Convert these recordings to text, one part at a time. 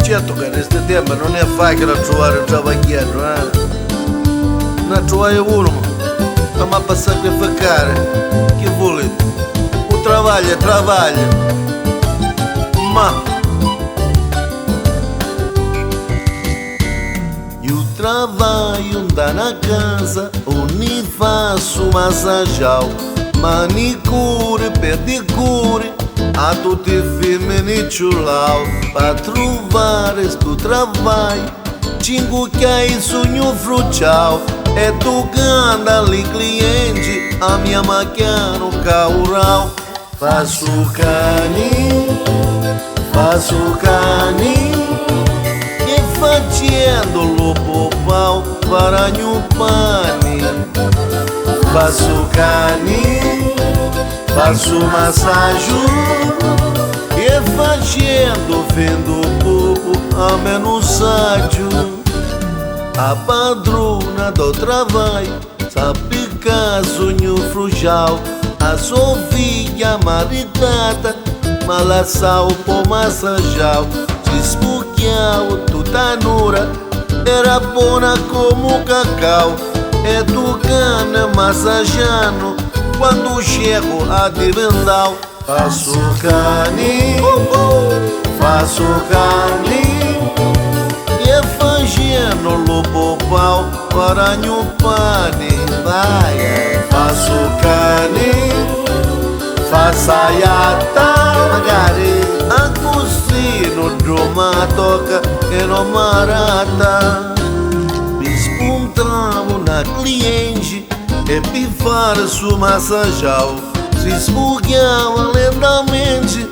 Certo che questo tempo non è facile trovare un travagliato, non trovare uno, ma per sacrificare, che volete? O trabalho é trabalho, ma eu trabalho anda na casa, onde faço massagem, manicure, pedicure, a tutti i femmini ciulau, para trovar este trabalho, cinco que é sonho frutal, é tu que anda ali cliente, a minha máquina no caural, faço caninho, e fazendo lobo pau para o pane, faço caninho, faço massagem e fazendo vendo pouco a menos ágio. A padrona do trabalho sabe caso no frujal, a sovilha maridada malaçal por massajal, desbuquial tu tanura era bona como cacau, educando massajando quando chego a divendal. Faço caninho, e fazendo lobo pau para o pane, vai. Faço caninho, faça iata, magari a cosino droma toca e não marata. Me espontravo na cliente e pifar su massajal, se esbugueava lentamente,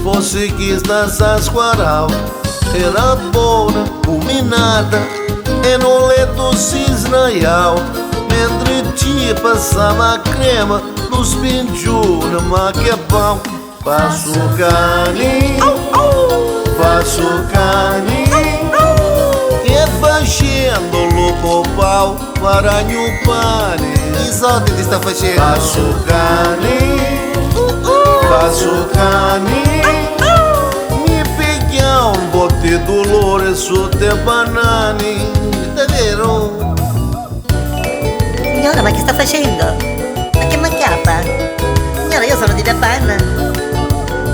fosse que dançar esquaral. Era boa, combinada, e no leito se esnaial, mentre ti passava crema nos pinchos na maquepão. Faço caninho, e fazendo lobo pau para o pane. Isote ti sta facendo? Faço caninho, mi picchia un botte dolore su te banani. Davvero? Signora, ma che sta facendo? Ma che macchiappa? Signora, io sono di Japan.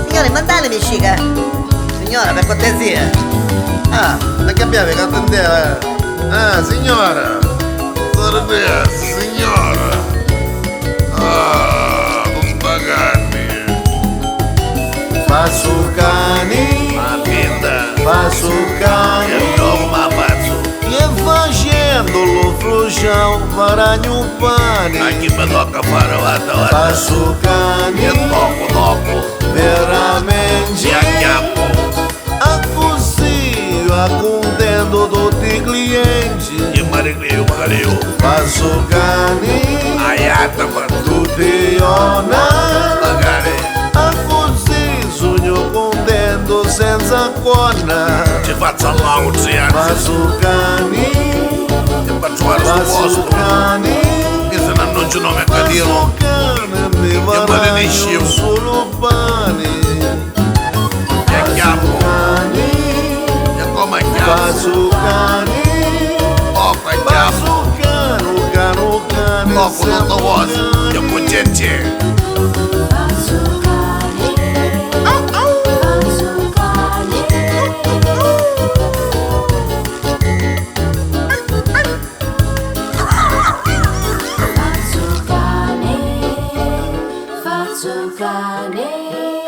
Signora, mandale mi sciga. Signora, per cortesia. Ma che abbiamo che attendere? Signora, sarebbe signora. Non pagarmi. Faço caninho, faço caninho, e fazendo lo flujão para o pane. Aqui me toca para Faço caninho, veramente a cozinho, a contendo do cliente. E mariglio, carinho. Faço caninho, Aiata, mano. tutti ona, Magari. a cozinho, sogno contendo senza cona. Ci faccio all'auziano. Faço caninho, E faccio guardare sul faço posto. caninho, Che se non annuncio nome cadino. cane, mi varranno solo pane. E chiappo. Caninho, E come chiappo. faço caninho, Oh, che chiappo. faço cane, Oh, con l'autovoce. E con gente. Cane